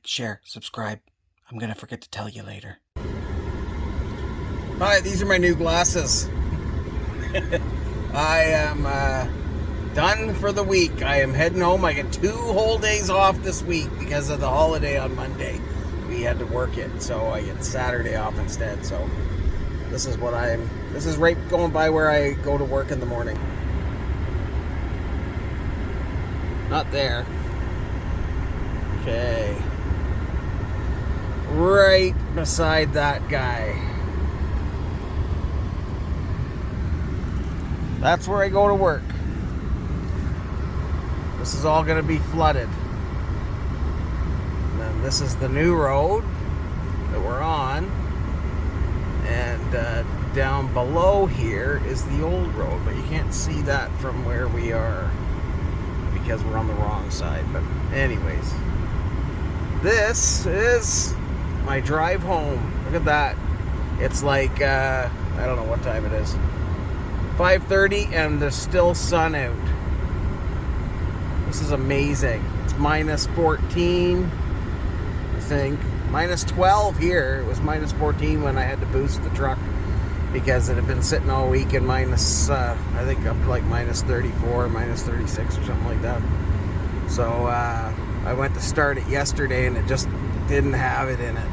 share, subscribe. I'm gonna forget to tell you later. Hi, these are my new glasses. I am done for the week. I am heading home. I get 2 whole days off this week because of the holiday on Monday. We had to work it, so I get Saturday off instead. So this is right going by where I go to work in the morning. Not there. Okay. Right beside that guy. That's where I go to work. This is all going to be flooded. And then this is the new road that we're on. And down below here is the old road. But you can't see that from where we are because we're on the wrong side. But anyways, this is my drive home. Look at that. It's like, I don't know what time it is. 5:30 and there's still sun out. This is amazing. It's minus 14, I think. Minus 12 here. It was minus 14 when I had to boost the truck because it had been sitting all week in minus, I think up to like minus 34, minus 36 or something like that. So I went to start it yesterday and it just didn't have it in it.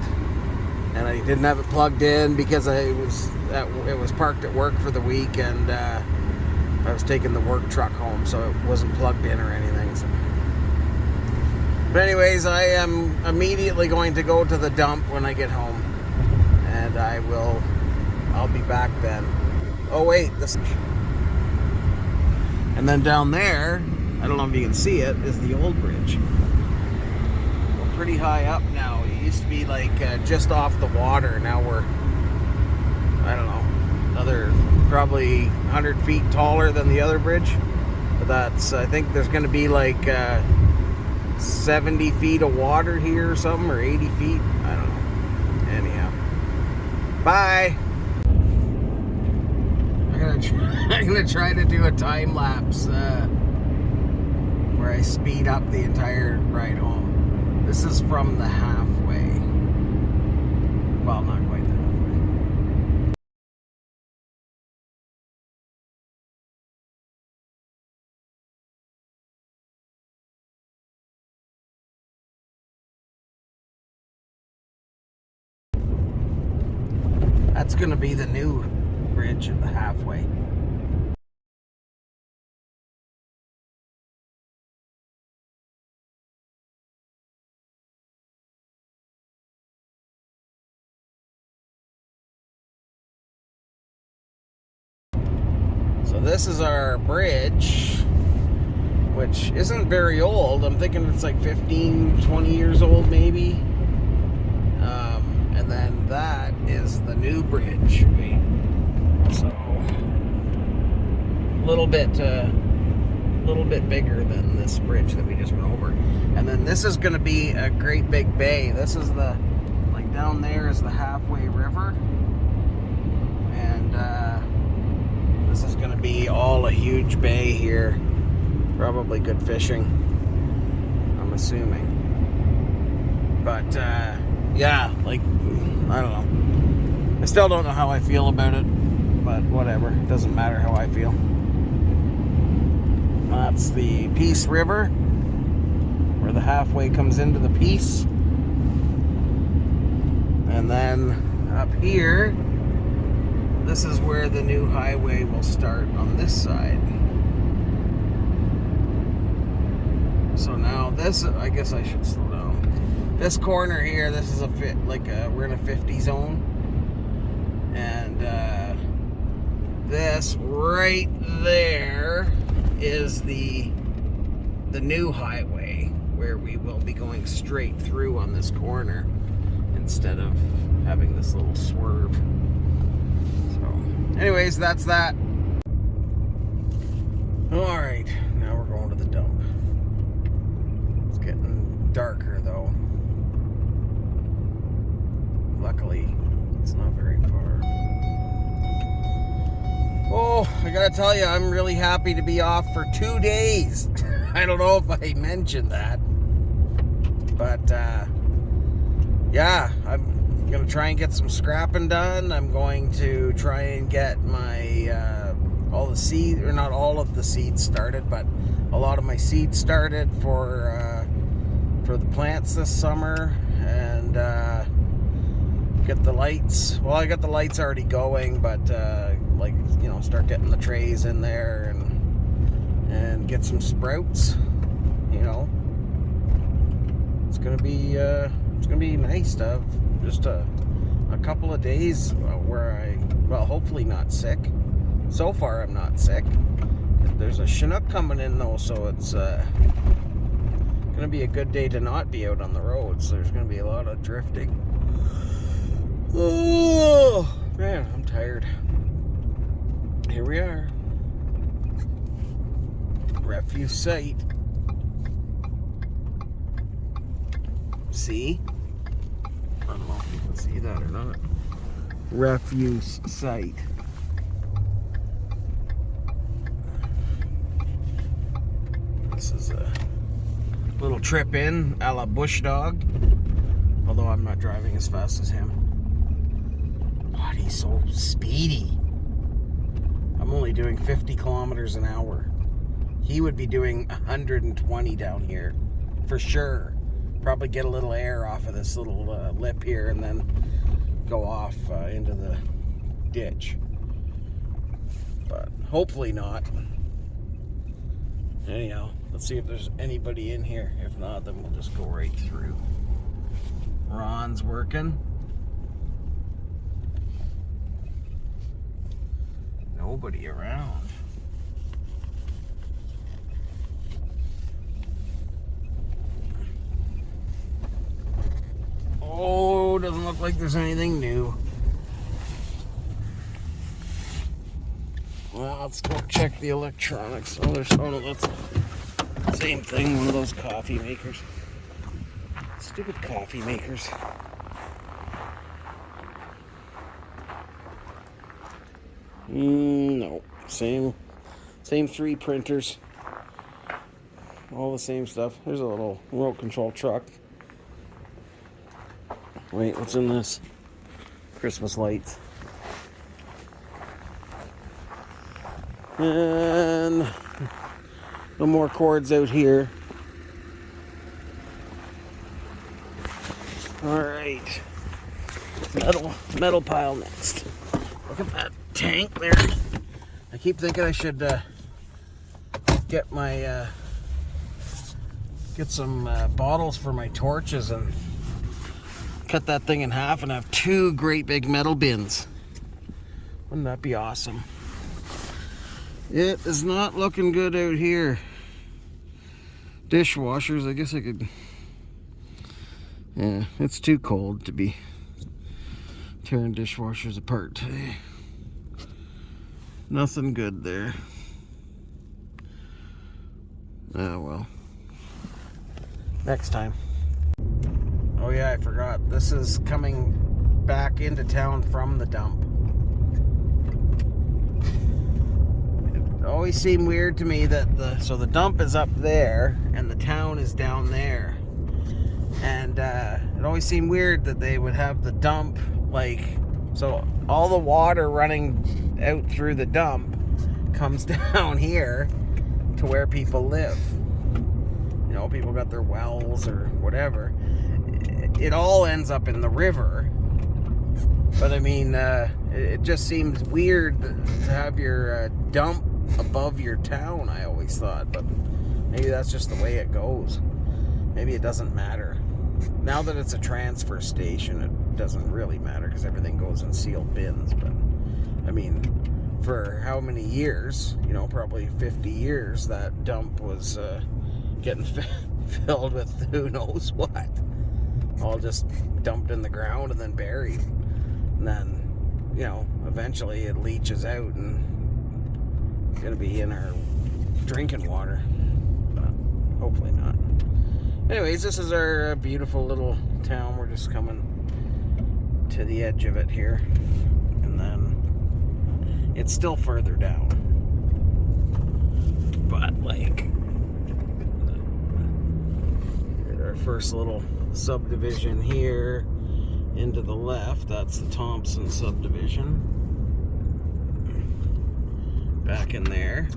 And I didn't have it plugged in because it was parked at work for the week, and I was taking the work truck home, so it wasn't plugged in or anything. So. But anyways, I am immediately going to go to the dump when I get home, and I'll be back then. Oh wait, and then down there, I don't know if you can see it, is the old bridge. We're pretty high up now. It used to be like just off the water. Now we're, I don't know, another probably 100 feet taller than the other bridge. But that's, I think there's going to be like 70 feet of water here or something, or 80 feet. I don't know. Anyhow, bye. I'm gonna try to do a time lapse where I speed up the entire ride home. This is from the halfway. Well, not quite the halfway. That's gonna be the new bridge at the halfway. So this is our bridge, which isn't very old. I'm thinking it's like 15, 20 years old maybe. And then that is the new bridge. So a little bit bigger than this bridge that we just went over. And then this is going to be a great big bay. This is the, like down there is the halfway river. And this is going to be all a huge bay here. Probably good fishing, I'm assuming. But yeah, like, I don't know. I still don't know how I feel about it, but whatever. It doesn't matter how I feel. That's the Peace River, where the halfway comes into the Peace. And then up here, this is where the new highway will start on this side. So now this, I guess I should slow down. This corner here, this is we're in a 50 zone. And this right there is the new highway, where we will be going straight through on this corner instead of having this little swerve. So anyways, that's that. Alright, now we're going to the dump. It's getting darker though. Luckily, it's not very far. Oh, I gotta tell you, I'm really happy to be off for 2 days. I don't know if I mentioned that, but yeah, I'm gonna try and get some scrapping done. I'm going to try and get my all the seed, or not all of the seeds started, but a lot of my seeds started for the plants this summer, and get the lights. Well, I got the lights already going, but like, you know, start getting the trays in there and get some sprouts. You know, it's gonna be nice to have just a couple of days where well, hopefully not sick. So far, I'm not sick. There's a Chinook coming in though, so it's gonna be a good day to not be out on the roads. There's gonna be a lot of drifting. Oh man, I'm tired. Here we are. Refuse site. See? I don't know if you can see that or not. Refuse site. This is a little trip in a la bush dog. Although I'm not driving as fast as him. God, he's so speedy. I'm only doing 50 kilometers an hour. He would be doing 120 down here, for sure. Probably get a little air off of this little lip here and then go off into the ditch. But hopefully not. Anyhow, let's see if there's anybody in here. If not, then we'll just go right through. Ron's working. Nobody around. Oh, doesn't look like there's anything new. Well, let's go check the electronics. Oh, there's no, that's the same thing, one of those coffee makers. Stupid coffee makers. No, same 3 printers. All the same stuff. There's a little remote control truck. Wait, what's in this? Christmas lights. And no more cords out here. Alright. Metal pile next. Look at that tank there. I keep thinking I should get my get some bottles for my torches and cut that thing in half and have 2 great big metal bins. Wouldn't that be awesome? It is not looking good out here. Dishwashers, I guess I could... Yeah, it's too cold to be tearing dishwashers apart today. Nothing good there. Oh well. Next time. Oh yeah, I forgot. This is coming back into town from the dump. It always seemed weird to me that the dump is up there and the town is down there. And it always seemed weird that they would have the dump, like, so all the water running out through the dump comes down here to where people live. You know, people got their wells or whatever. It all ends up in the river. But I mean, it just seems weird to have your dump above your town, I always thought. But maybe that's just the way it goes. Maybe it doesn't matter. Now that it's a transfer station, it doesn't really matter because everything goes in sealed bins. But I mean, for how many years, you know, probably 50 years, that dump was getting filled with who knows what. All just dumped in the ground and then buried. And then, you know, eventually it leaches out and it's going to be in our drinking water. But hopefully not. Anyways, this is our beautiful little town. We're just coming to the edge of it here. And then it's still further down. But, like, our first little subdivision here. into the left, that's the Thompson subdivision. Back in there,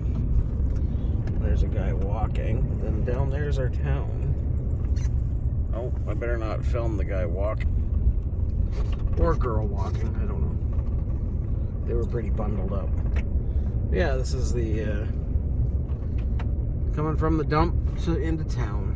there's a guy walking. Then down there's our town. Oh, I better not film the guy walking. Or girl walking, I don't know. They were pretty bundled up. Yeah, this is the coming from the dump into town.